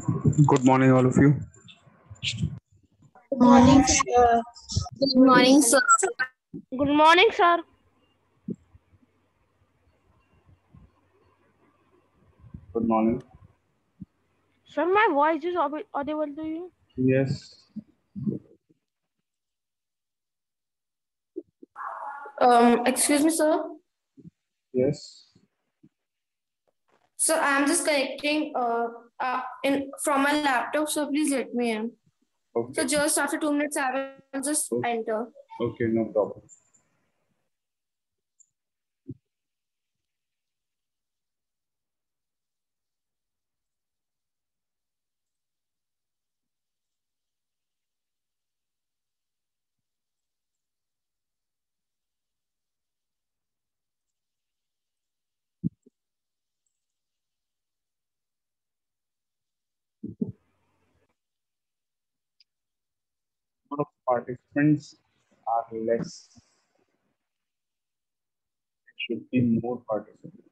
Good morning, all of you. Morning, sir. Good morning, sir. Good morning, sir. Good morning. Sir, my voice is audible to you? Yes. Excuse me, sir. Yes. So I'm just connecting in from my laptop. So please let me in. Okay. So just after 2 minutes, I will just enter. Okay, no problem. Number of participants are less. It should be more participants.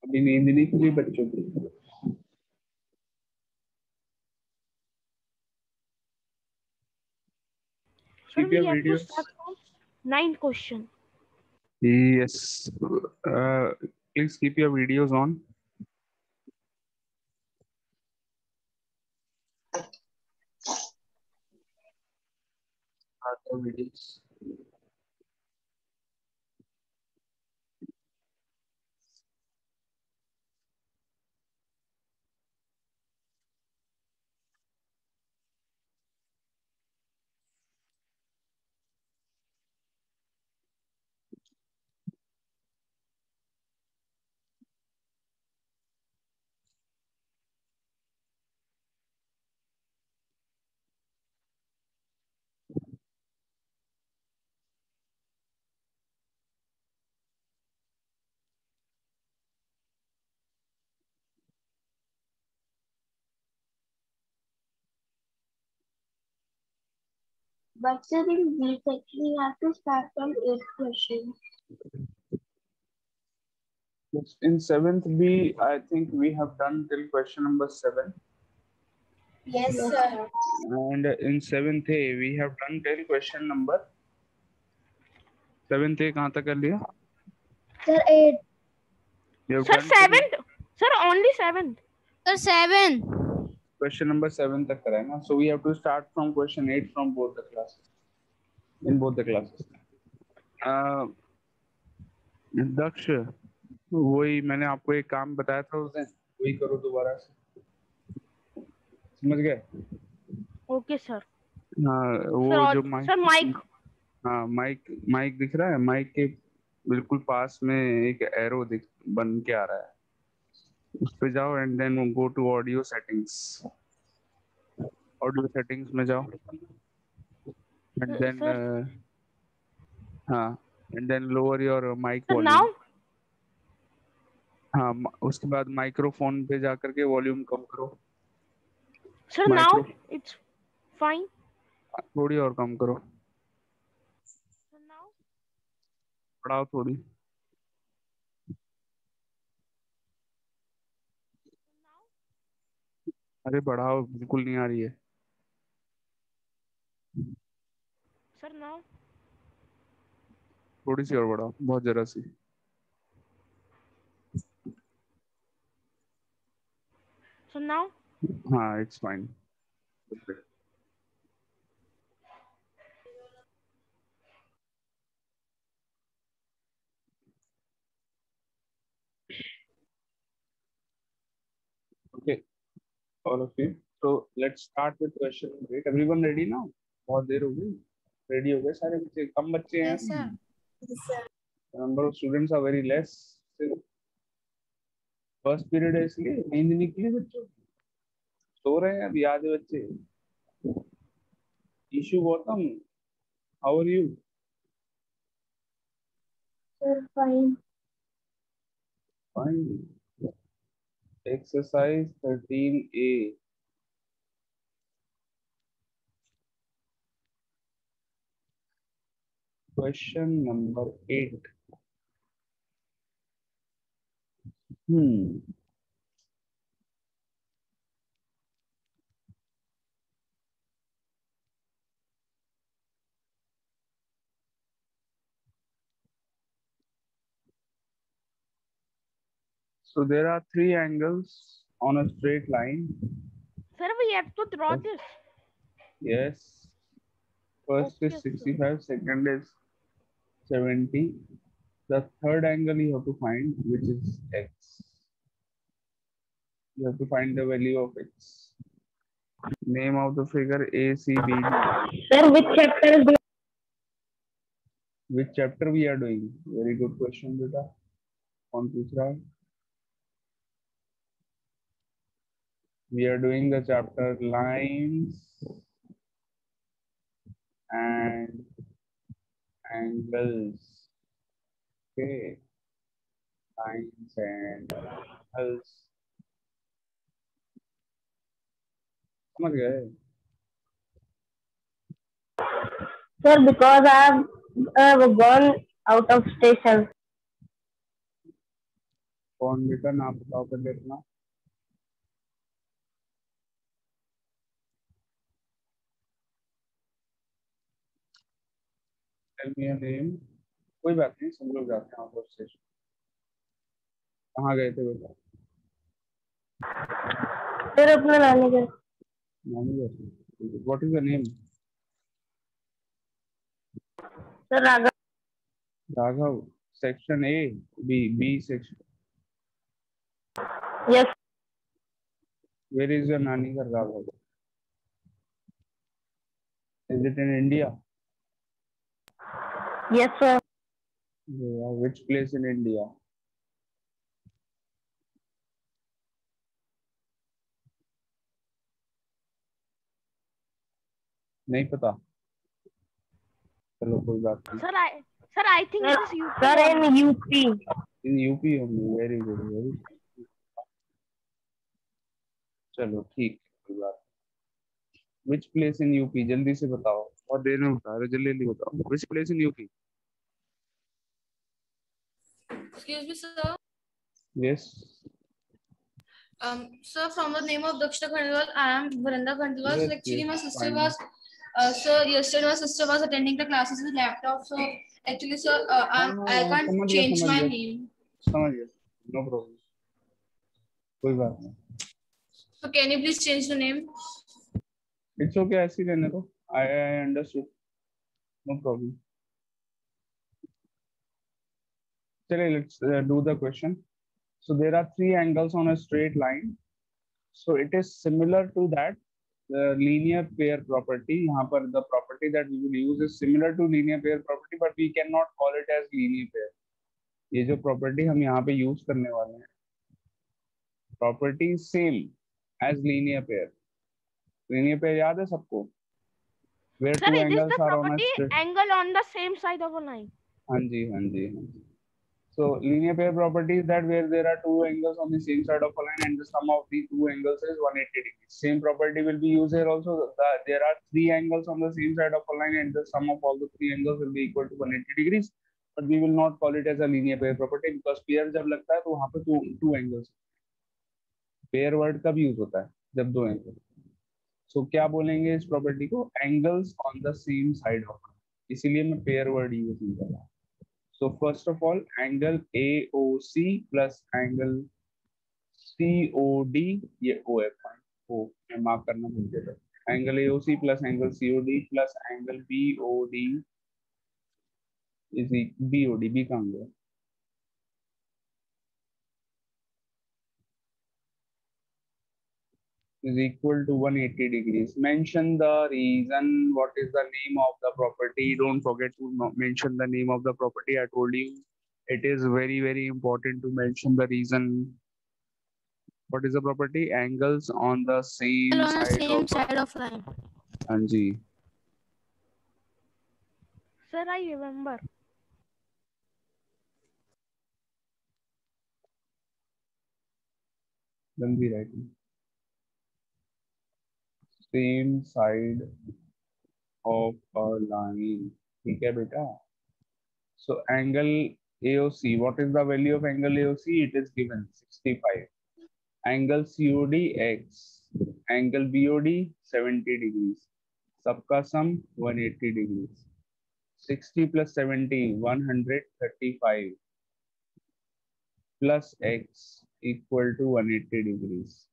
अभी नींद नहीं खुली बच्चों की. Sir, Keep we your have to videos. start from 9th question. Yes. Please keep your videos on. Start your videos. But sir, in B section, we have to start from 8th question. Yes. In 7th B, I think we have done till question number 7. Yes, Yes, sir. sir. And in 7th A, we have done till question number 7th A कहाँ तक कर लिया? Sir, 8. You have Sir, done till 7th. Sir, only 7th. Sir, 7. question number 7 तक करा है ना. So we have to start from question 8 from both the classes. In both the classes. दक्ष, वही मैंने आपको एक काम बताया था उस दिन, वही करो दोबारा से. समझ गए? Okay, sir. हाँ, वो Sir, जो sir, mic. हाँ, माइक दिख रहा है. माइक के बिल्कुल पास में एक एरो बन के आ रहा है. उस पे जाओ and then go to audio settings. Audio settings में जाओ एंड देन Sir, हाँ, and then lower your mic sir, volume. now? हाँ, उसके बाद माइक्रोफोन पे जाकर के वॉल्यूम कम करो. Sir, micro now? It's fine. थोड़ी और कम करो. Sir, now? बढ़ाओ थोड़ी. अरे बढ़ाओ, बिल्कुल नहीं आ रही है. Sir, now? थोड़ी सी और बढ़ाओ, बहुत जरा सी. Sir, now? हाँ, it's fine. Okay, all of you. So let's start with question number 8. Everyone ready now? बहुत देर हो गई. Ready हो गए सारे बच्चे? कम बच्चे हैं. Yes, sir. Yes, sir. The number of students are very less. First period है इसलिए नींद निकली बच्चों की. सो रहे हैं अभी आधे बच्चे. Ishu Gautam, how are you? Sir, fine. Fine. Exercise 13A. Question number 8. So there are three angles on a straight line. Sir, we have to draw this. Yes. First Okay, is sir. 65, second is 70. The third angle you have to find, which is x. You have to find the value of x. Name of the figure ACBD. Sir, which chapter is this? Which chapter we are doing? Very good question, beta. कौन पूछ रहा है? We are doing the chapter lines and angles. Okay, lines and angles. समझ गए? Sir, because I have gone out of station. कौन बेटा नाम बताओ कर देखना. Tell me your name. कोई बात नहीं, सब लोग जाते हैं आउट ऑफ स्टेशन. कहाँ गए थे बेटा? Sir, अपना नानी घर. नानी घर. What is your name? Sir, Raghav. Raghav. Section A, B section. Yes. Where is your nani ghar, Raghav? Is it in India? Yes, sir. Yeah, which place in India? नहीं पता. चलो कोई बात नहीं. Sir, I think it is UP. Sir, in UP. In UP only. Very good. Very good. चलो ठीक है, कोई बात. Which place in UP? जल्दी से बताओ. और देर में बता रहे, जल्दी बताओ. Which place in UP? Excuse me, sir. Yes. Sir, from the name of Dakshina Khandwal, I am Varanda Khandwal. Yes, So actually, yes, my sister fine. was, sir, yesterday my sister was attending the classes with laptop. So actually, sir, I can't समझ change my गया. name. समझ गया. No problem. कोई बात नहीं. So can you please change the name? It's okay. ऐसे ही रहने दो. I understood. No problem. चलिए, let's do the question. So there are three angles on a straight line. So it is similar to that. The linear pair property. यहाँ पर the property that we will use is similar to linear pair property, but we cannot call it as linear pair. ये जो property हम यहाँ पे use करने वाले हैं, property same as linear pair. Linear pair याद है सबको? Where Sir, two is this angles the are on a property straight. angle on the same side of a line? हाँ जी, हाँ जी, हाँ जी. So linear pair property is that where there are two angles on the same side of a line and the sum of the two angles is 180 degrees. Same property will be used here also. There are three angles on the same side of a line and the sum of all the three angles will be equal to 180 degrees. But we will not call it as a linear pair property because pair जब लगता है तो वहाँ पे two angles. Pair word कब use होता है? जब दो angles. So क्या बोलेंगे इस property को? Angles on the same side of a line. इसीलिए मैं pair word use नहीं कर रहा. So first of all, angle AOC plus angle COD, ये O है पॉइंट, O मैं मार्क करना भूल गया था. Angle AOC plus angle COD plus angle BOD is BOD, B कहाँ गया? Is equal to 180 degrees. Mention the reason. What is the name of the property? Don't forget to mention the name of the property. I told you it is very, very important to mention the reason. What is the property? Angles on the same On the side same of side of line. हाँ जी. Sir, I remember. गंदी writing. Same side of a line. ठीक है बेटा. So angle AOC, what is the value of angle AOC? It is given 65. Angle COD X, angle BOD 70 degrees. Sabka sum 180 degrees. 60 plus 70, 135 plus X equal to 180 degrees.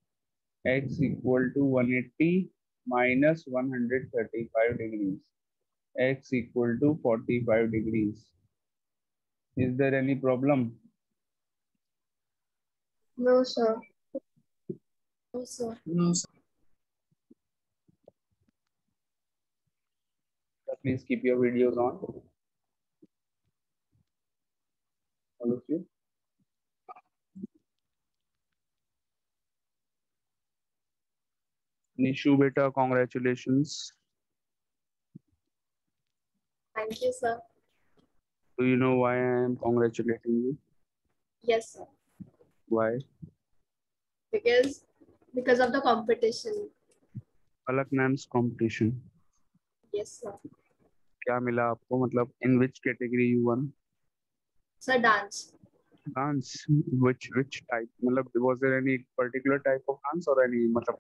X equal to 180 minus 135 degrees. X equal to 45 degrees. Is there any problem? No, sir. No, sir. No, sir. Please keep your videos on. All of you. Nishu beta, congratulations. Thank you, sir. Do you know why I am congratulating you? Yes, sir. Why? Because of the competition. Palak ma'am's competition. Yes, sir. क्या मिला आपको मतलब in which category you won? Sir, dance. Dance. Which type? मतलब was there any particular type of dance or any मतलब?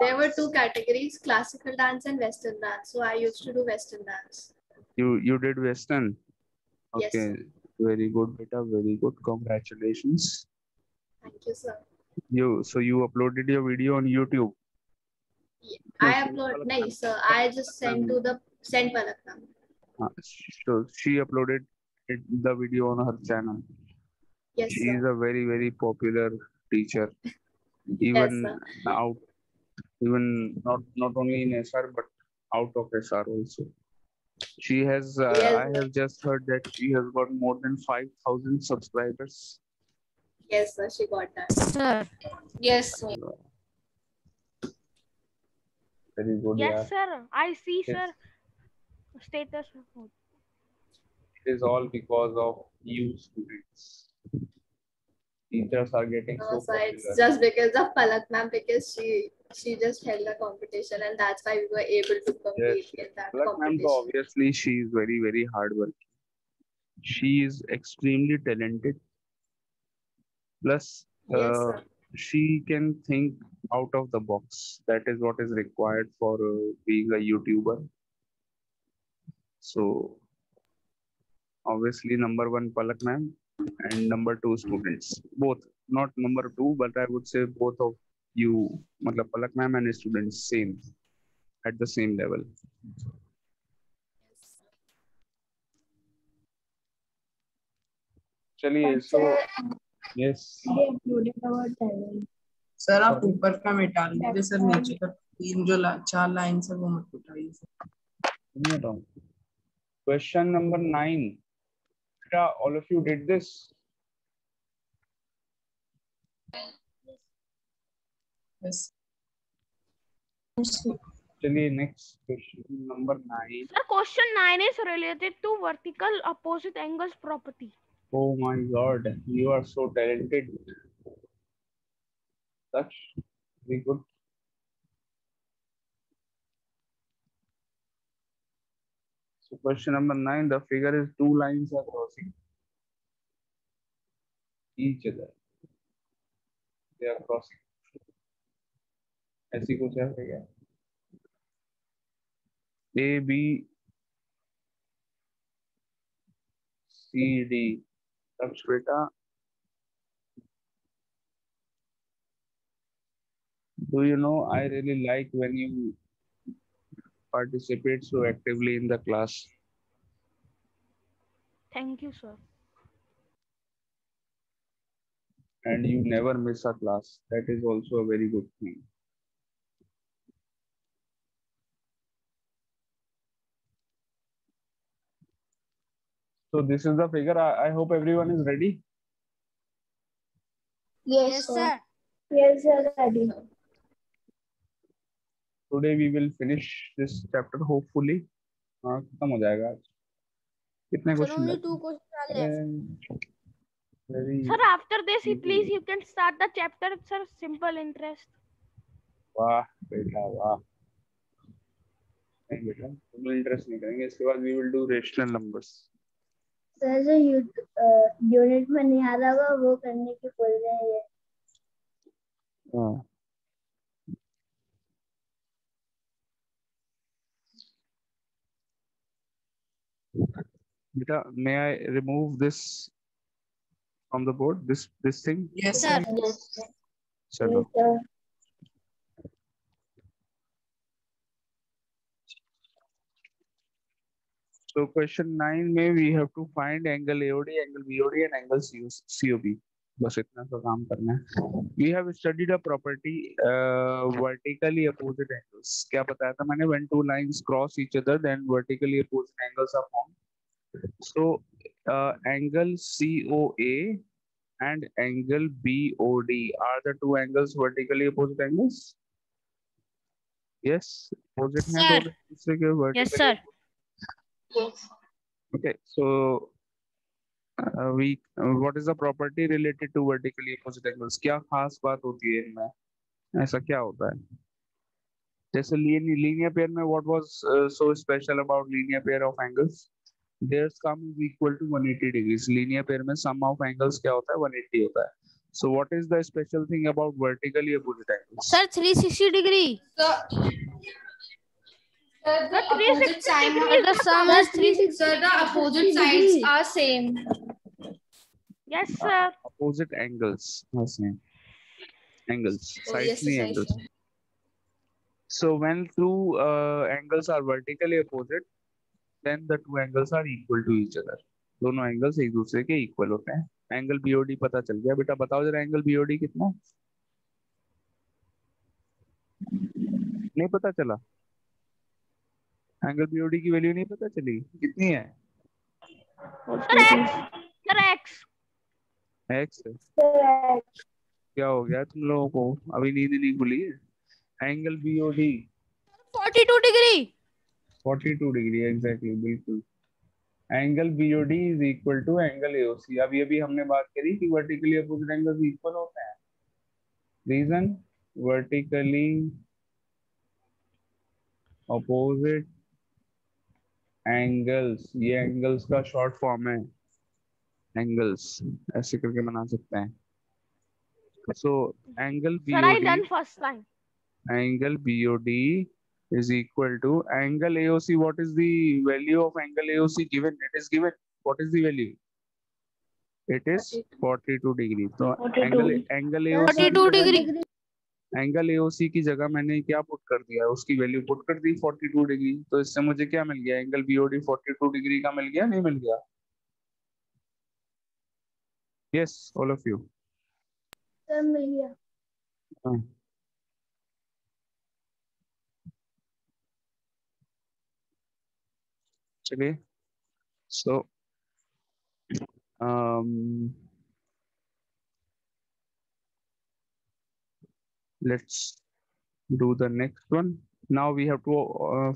There were two categories, classical dance and western dance. So I used to do western dance. You did Western. Yes, Okay, sir. very good beta, very good. Congratulations. Thank you, sir. So you uploaded your video on YouTube. Yeah. No, I sir, upload, Palak no, ma'am. sir. I just sent to the send Palak ma'am. So she uploaded the video on her channel. Yes, She sir. is a very popular teacher. Yes, Even sir. out, even not only in SR but out of SR also. She has. Yes, I have just heard that she has got more than 5,000 subscribers. Yes, sir. She got that. Sir. Yes, sir. Very good. Yes, Yeah. sir. I see, Yes. sir. Status. It is all because of you students. Teachers are getting No, so sir. popular. It's just because of Palak ma'am, because she just held a competition, and that's why we were able to compete in that Palak ma'am, competition. obviously she is very hardworking. She is extremely talented. Plus, Yes, sir. she can think out of the box. That is what is required for being a YouTuber. So, obviously, number one, Palak ma'am, and number two, students. Both, not number two, but I would say both of you, matlab Palak ma'am and students, same, at the same level. चलिए, so yes. They uploaded our channel. Sir आप ऊपर का मिटा लीजिए sir, नीचे का तीन जो 4 लाइन है वो मत उठाइए sir. Question number 9. Beta, all of you did this. Yes. चलिए, next question number 9. Sir, question 9 is related to vertical opposite angles property. Oh my God, you are so talented. Such very good. So question number 9, the figure is two lines are crossing each other. They are crossing. ऐसी कुछ है क्या? A, B, C, D. Daksh beta, do you know I really like when you participate so actively in the class. Thank you, sir. And you never miss a class. That is also a very good thing. So this is the figure. I hope everyone is ready. Yes, sir. Yes, sir. Ready. Today we will finish this chapter hopefully. खत्म हो जाएगा आज. कितने Sir, question only 2 questions are left. Very Sir, after this, please you can start the chapter, sir. Simple interest. वाह बेटा वाह. नहीं बेटा, simple interest नहीं करेंगे. इसके बाद we will do rational numbers. Sir जो यूनिट में नहीं आ रहा होगा वो करने की बोल रहे हैं ये। हाँ। बेटा, may I remove this from the board? This thing? Yes, Sir. sir. Yes, sir. चलो. Yes, sir. So question 9 में we have to find angle AOD, angle BOD and angle COB. बस इतना सा काम करना है. We have studied a property vertically opposite angles. क्या बताया था मैंने? When two lines cross each other, then vertically opposite angles are formed. So angle COA and angle BOD are the two angles vertically opposite angles. Yes, opposite हैं Sir. दोनों एक दूसरे के vertically. Yes, sir. Yes. Okay, so what is the property related to vertically opposite angles? क्या खास बात होती है इनमें? ऐसा क्या होता है? जैसे linear pair में what was so special about linear pair of angles? Their sum is equal to 180 degrees. Linear pair में sum of angles क्या होता है? 180 होता है. So what is the special thing about vertically opposite angles? Sir, 360 degree. So, the opposite 360 side. degree. The sum is 360. Sir, the opposite sides are same. Yes, sir. Opposite angles are same. Angles. Oh, Sides yes, नहीं sir, angles. sir. So when two angles are vertically opposite, then the two angles are equal to each other. दोनों angles एक दूसरे के equal होते हैं. Angle BOD पता चल गया. बेटा बताओ जरा angle BOD कितना? नहीं पता चला? Angle BOD की वैल्यू नहीं पता चली? कितनी है? Sir, X. Sir, X. X. Sir, क्या हो गया तुम लोगों को? अभी नींद नहीं खुली है? Angle BOD 42 degree. 42 degree exactly बिल्कुल. Angle BOD is equal to angle AOC. अब ये भी हमने बात करी कि वर्टिकली अपोजिट एंगल्स इक्वल होते हैं. रीजन वर्टिकली अपोजिट एंगल्स, ये एंगल्स का शॉर्ट फॉर्म है. एंगल्स ऐसे करके बना सकते हैं. So angle Sir, I BOD, done first time. angle BOD is equal to angle AOC. What is the value of angle AOC given? It is given. What is the value? It is 42 degree. So 42. angle AOC 42 degree. Angle AOC की जगह मैंने क्या put कर दिया? उसकी value put कर दी 42 degree. तो इससे मुझे क्या मिल गया? एंगल BOD 42 डिग्री का मिल गया, नहीं मिल गया? Yes all of you. Sir मिल गया. चलिए. सो let's do the next one. Now we have to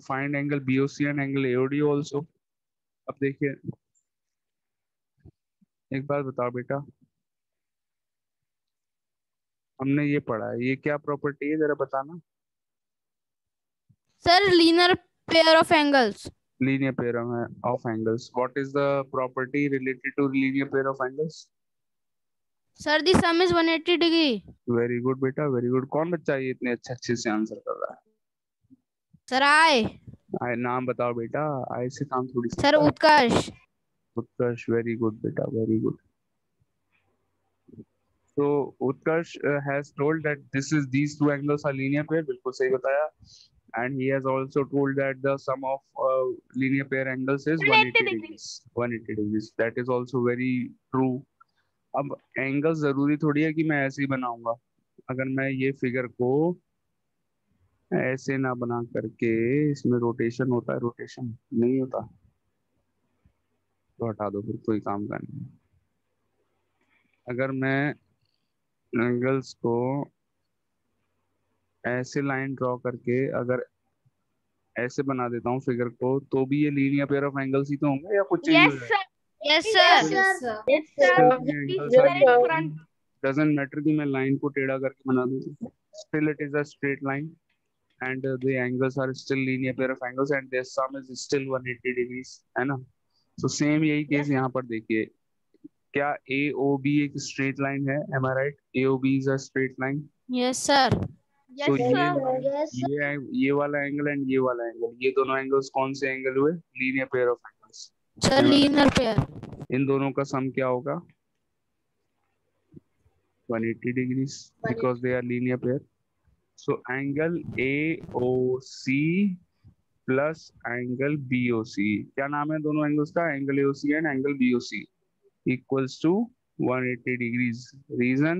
find angle BOC and angle AOD also. अब देखिए एक बात बताओ बेटा, हमने ये पढ़ा है, ये क्या प्रॉपर्टी है जरा बताना. Sir, linear pair of angles. Linear pair of angles. What is the property related to linear pair of angles? Sir, the sum is 180 degree. Very good बेटा, very good. कौन बच्चा ये इतने अच्छे से आंसर कर रहा है? Sir, I. नाम बताओ बेटा. आई से काम थोड़ी. Sir, Utkarsh. Utkarsh, very good बेटा, very good. So Utkarsh has told that these two angles are linear pair. बिल्कुल सही बताया. And he has also told that the sum of linear pair angles is 180 degrees. 180 degrees. That is also very true. अब angle जरूरी थोड़ी है कि मैं ऐसे ही बनाऊंगा. अगर मैं ये फिगर को ऐसे ना बना करके, इसमें रोटेशन होता है, रोटेशन नहीं होता तो हटा दो, फिर कोई काम का नहीं. अगर मैं एंगल्स को ऐसे लाइन ड्रॉ करके अगर ऐसे बना देता हूँ फिगर को, तो भी ये लीनियर पेयर ऑफ एंगल्स ही तो होंगे या कुछ चेंज हो Yes, जाएगा? sir. Yes, Yes, sir. sir. Yes, Still sir. the angles Sir, are in equal. front. Doesn't matter कि मैं लाइन को टेढ़ा करके बना दूँ, still it is a straight line and the angles are still linear pair of angles and their sum is still 180 degrees, है ना? तो सेम यही केस यहाँ पर देखिए, क्या AOB एक स्ट्रेट लाइन है? Am I right? AOB is a straight line. Yes, sir. So Yes, sir. ये वाला एंगल एंड ये वाला एंगल, ये दोनों एंगल्स कौन से एंगल हुए? Linear pair of angles. Sir, linear pair. इन दोनों का सम क्या होगा? 180 degrees because they are linear pair. So angle AOC plus angle BOC, क्या नाम है दोनों एंगल्स का? Angle AOC and angle BOC equals to 180 degrees. Reason,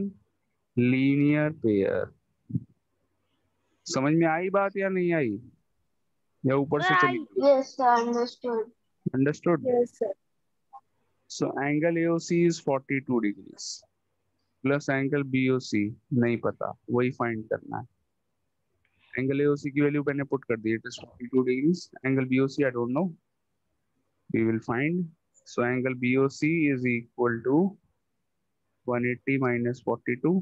linear pair. समझ में आई बात या नहीं आई, या ऊपर से चली? Yes, sir, understood. Understood? Yes, sir. So angle AOC is 42 degrees plus angle BOC नहीं पता, वही फाइंड करना है. एंगल AOC की वैल्यू मैंने पुट कर दी, it is 42 degrees. Angle BOC I don't know, we will find. So angle BOC is equal to 180 minus 42.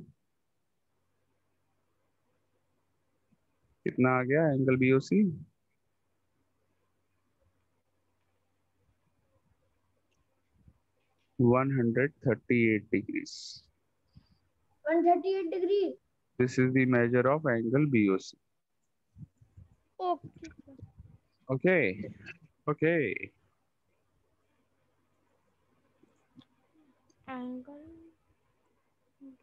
कितना आ गया angle BOC? 138 degrees. 138 degree. This is the measure of angle BOC. Okay. Okay. Okay. Angle B.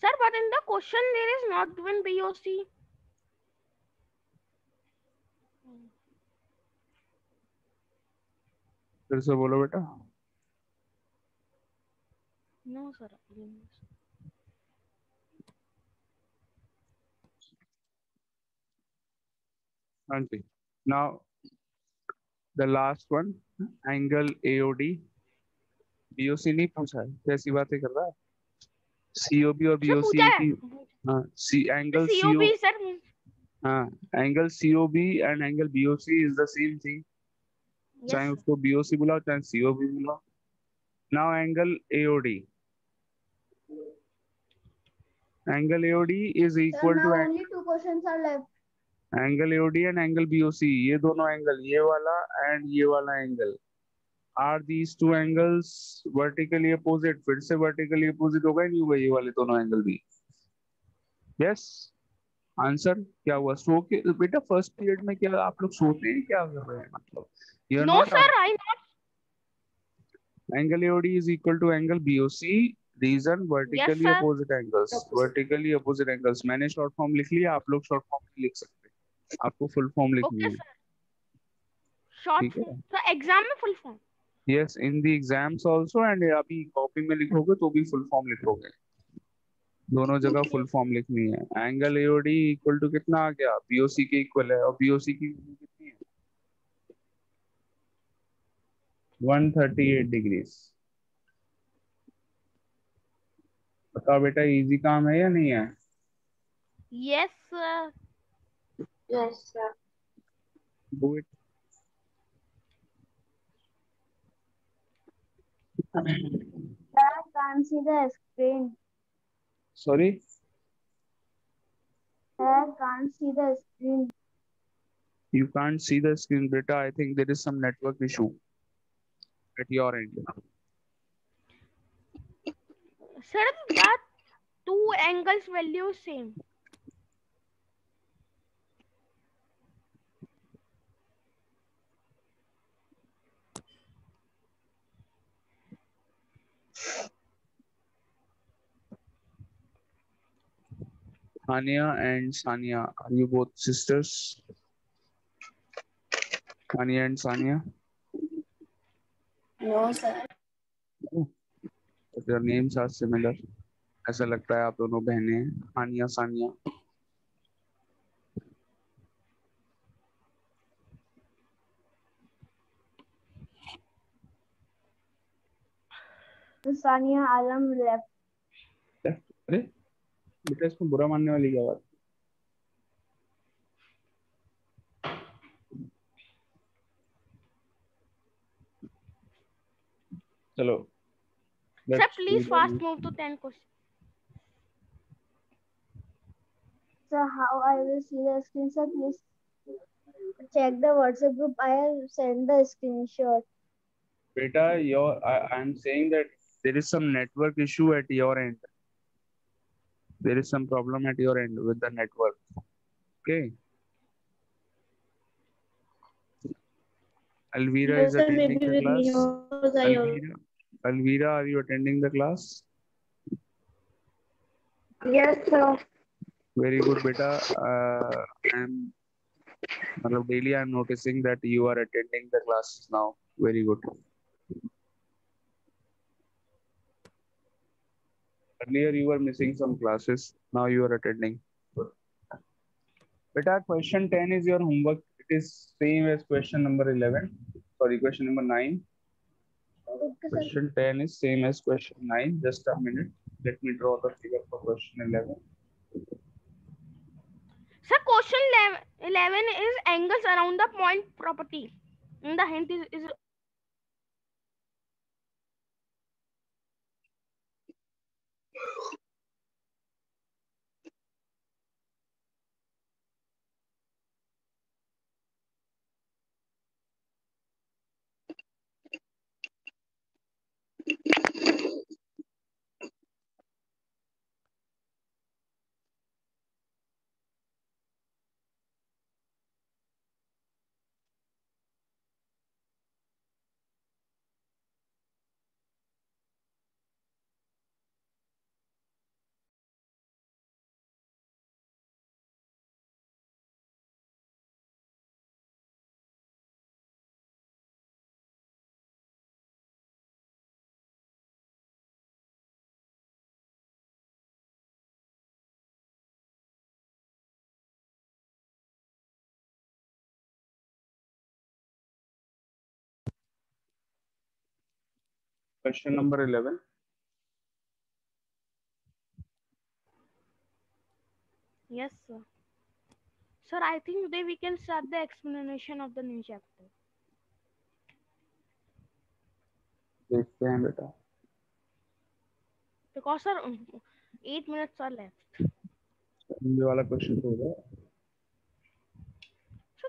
Sir, but in the question there is not given BOC. फिर से बोलो बेटा. No, sir. हाँ जी. Now the last one, angle AOD. BOC नहीं पूछा है, कैसी बातें कर रहा है? COB और Sir, BOC पूछा है. की, हाँ, एंगल COB, sir. हाँ, angle COB and angle BOC is the same thing. चाहे Yes. उसको BOC बुलाओ चाहे COB बुलाओ. Now angle AOD. Angle AOD is Sir, equal now to only 2 questions are left. Angle AOD and angle BOC. ये दोनों एंगल, ये वाला एंड ये वाला angle, are these two angles vertically opposite? फिर से वर्टिकली अपोजिट होगा, नहीं होगा ये वाले दोनों एंगल भी? यस. आंसर क्या हुआ? सो के बेटा फर्स्ट पीरियड में क्या आप लोग सोते हैं, क्या कर रहे हैं? मतलब you are No, not. sir. I not. एंगल AOD is equal to angle BOC. Reason, vertically sir. opposite angles. Vertically opposite angles. मैंने शॉर्ट फॉर्म लिख लिया, आप लोग शॉर्ट फॉर्म नहीं लिख सकते, आपको फुल फॉर्म लिखनी Okay, है. sir. Short ठीक है. form. So exam में full form. Yes, in the exams also, and अभी कॉपी में लिखोगे तो भी फुल फॉर्म लिखोगे. दोनों जगह फुल फॉर्म लिखनी है. एंगल AOD इक्वल टू कितना आ गया? BOC के इक्वल है, और BOC की वैल्यू कितनी है? 138 डिग्रीज. बताओ बेटा, इजी काम है या नहीं है? Yes, sir. Yes, sir. Do it. Sir, I can't see the screen. Sorry. Sir, I can't see the screen. You can't see the screen, beta. I think there is some network issue at your end. Sir, that two angles value same. Ania and Sania, are you both sisters? Ania and Sania? No, sir. But their names are similar. ऐसा लगता है आप दोनों बहनें हैं, आनिया Sania. Sania Alam left. अरे बेटा, इसको बुरा मानने वाली क्या बात? चलो. Sir, please fast move to 10 questions. sir, how I will see the screen, sir? Please check the WhatsApp group. I have sent the screenshot. Beta, I'm saying that there is some network issue at your end. There is some problem at your end with the network. Okay. Alvira is attending the class. Alvira, are you attending the class? Yes, sir. Very good, beta. Daily I'm noticing that you are attending the classes now. Very good. Earlier you were missing some classes. Now you are attending. Beta, question 10 is your homework. It is same as question number 11. Sorry, question number 9. Question 10 is same as question 9. Just a minute. Let me draw the figure for question 11. Sir, question 11 is angles around the point property. And the hint is Question number 11. yes, sir. Sir, I think today we can start the explanation of the new chapter. देखते हैं बेटा. Because sir, 8 minutes are left. ये वाला question तो होगा. So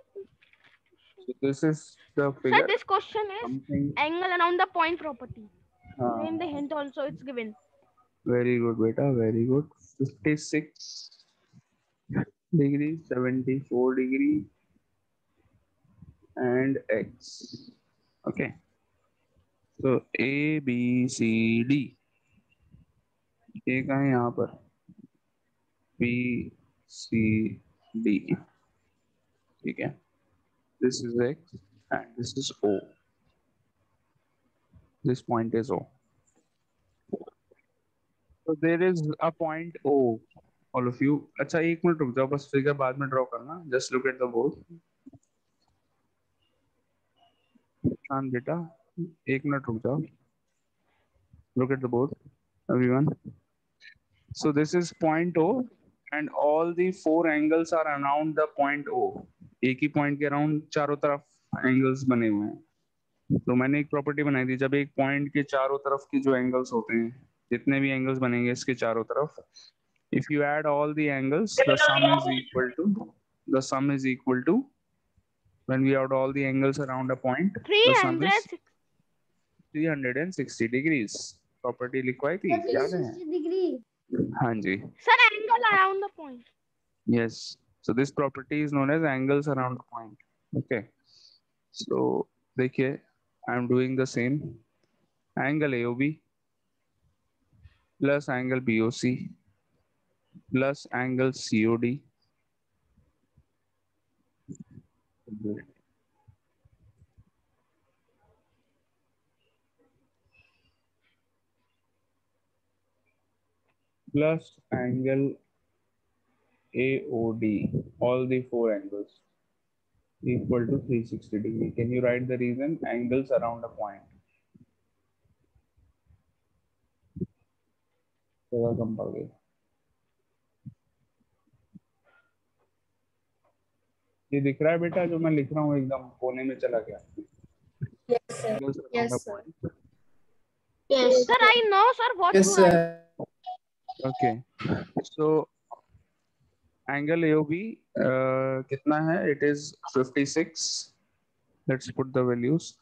this is the figure. Sir, this question is Something. angle around the point property. In the hint also it's given. Very good, beta. Very good. 56 degree, 74 degree, and X. Okay. So A, B, C, D. A कहाँ है यहाँ पर? B, C, D. ठीक है. This is X and this is O. This point is O. So there is a point O. All of you. अच्छा एक minute रुक जाओ, बस फिगर बाद में ड्रॉ करना. Just look at the board. शान बेटा एक मिनट रुक जाओ. Look at the board, everyone. So this is point O and all the 4 angles are around the point O. एक ही point के around चारों तरफ angles बने हुए हैं. तो मैंने एक प्रॉपर्टी बनाई थी, जब एक पॉइंट के चारों तरफ की जो एंगल्स होते हैं, जितने भी एंगल्स बनेंगे इसके चारों तरफ, if you add all the angles the sum is equal to when we add all the angles around a point the sum is 360 degrees. Property लिखवाई थी, याद है? हाँ जी. Sir, angle around the point. Yes. So this property is known as angles around the point. Okay. So देखिए, I am doing the same. Angle AOB plus angle BOC plus angle COD plus angle AOD, all the 4 angles equal to 360 degree. Can you write the reason? Angles around a point. जगह कम पड़ गई. ये दिख रहा है बेटा जो मैं लिख रहा हूँ एकदम कोने में चला गया? Yes, sir. Angles around Yes, a sir. point. Yes. Sir, I know, sir, what Yes, to write. sir. Okay. So Angle AOB कितना है? It is 56. Let's put the values.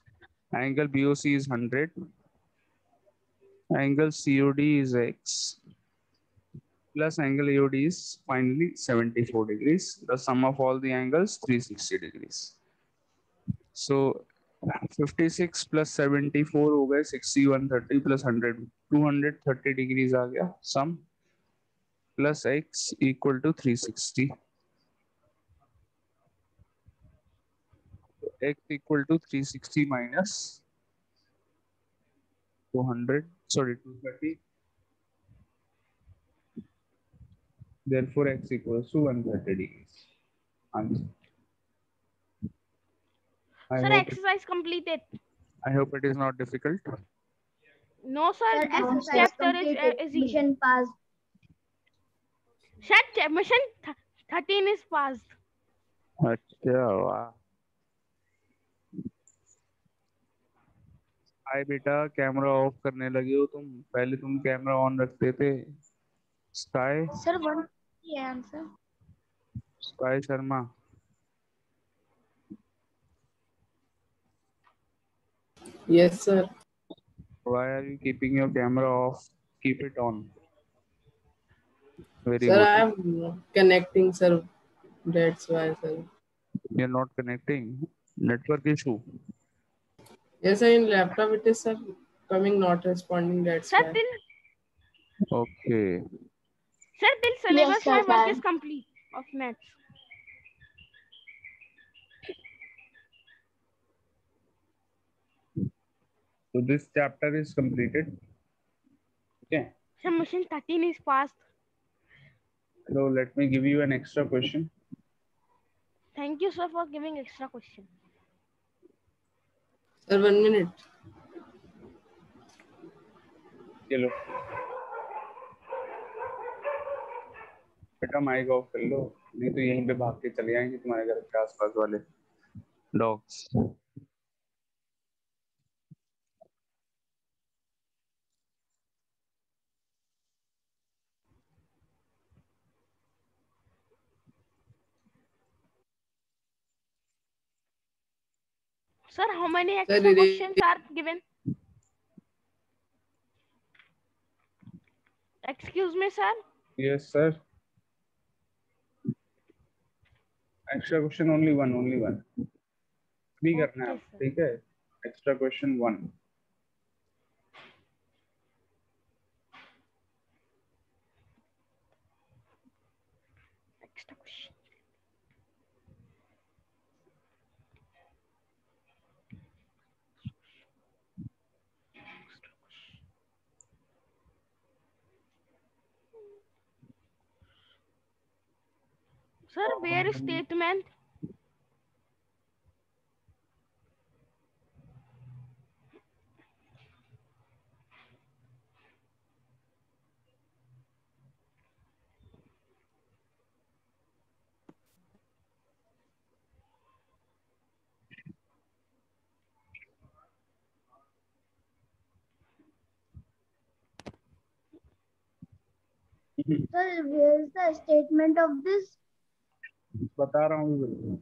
Angle BOC is 100. Angle COD is X. Plus angle AOD is finally 74 degrees. The sum of all the angles 360 degrees. So 56 plus 74 हो गए 60, 130 plus 100 230 degrees आ गया sum, plus X equal to 360. X equal to 360 minus 200, sorry 230. Therefore X equals to 130 degrees. Answer. Sir, exercise completed. I hope it is not difficult. No, sir. Sir, This exercise chapter completed. is easy. Mission passed. Sir, mission 13 is passed. अच्छा वाह. हाय बेटा, camera off करने लगे हो तुम? पहले तुम camera on रखते थे. Sky Sir, one answer. Sky Sharma. Yes, sir. Why are you keeping your camera off? Keep it on. Very Sir, good. I am connecting, sir. That's why, sir. You're not connecting. Network issue. Yes, sir. In laptop, it is, sir, coming not responding. That's Sir, why. Okay. till syllabus sir, my work sir. is complete of maths. So this chapter is completed. Okay. Sir, mission 13 is passed. So let me give you an extra question. Thank you, sir, for giving extra question. Sir, 1 minute. चलो बेटा mic off कर लो, नहीं तो यहीं पे भाग के चले आएंगे तुम्हारे घर के आसपास वाले dogs. Sir, how many Sir, extra it questions are given? Excuse me, sir. Yes sir. Extra question only one. नहीं करना है, Okay, sir. ठीक है? Extra question 1. Extra question. Sir, where is statement? Sir, where is the statement of this? बता रहा हूँ बिल्कुल.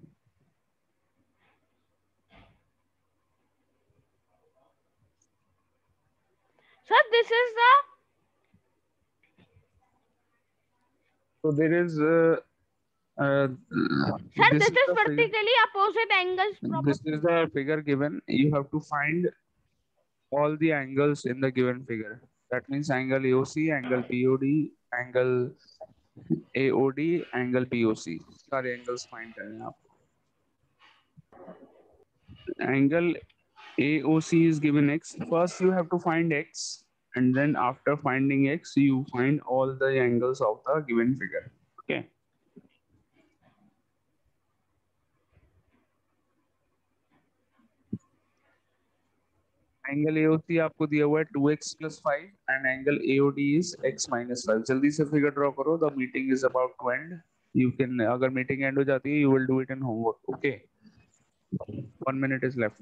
Sir, this is the. So there is Sir, this is the figure. vertically opposite angles. This is the figure given. You have to find all the angles in the given figure. That means angle AOC, angle BOD, angle AOD, angle BOC. सारे angles find करने आप. Angle AOC is given X. First you have to find X, and then after finding X, you find all the angles of the given figure. Okay. Angle AOC आपको दिया हुआ है 2x plus 5 and angle AOD is x minus 5. जल्दी से figure draw करो. The meeting is about to end. You can, अगर meeting and हो जाती है, you will do it in homework. Okay. 1 minute is left.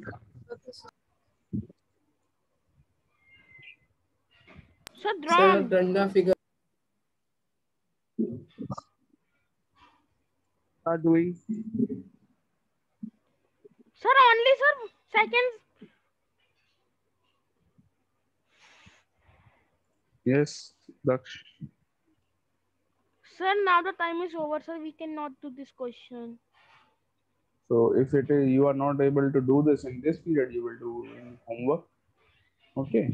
Sir, Sir, drawn. done the figure. are doing? Sir, only sir seconds. Yes, Daksh. Sir, now the time is over, sir. We cannot do this question. So if it is you are not able to do this in this period, you will do in homework. Okay.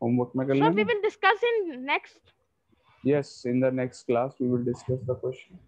Homework में कर Sir, we लेना. will discuss in next. Yes, in the next class we will discuss the question.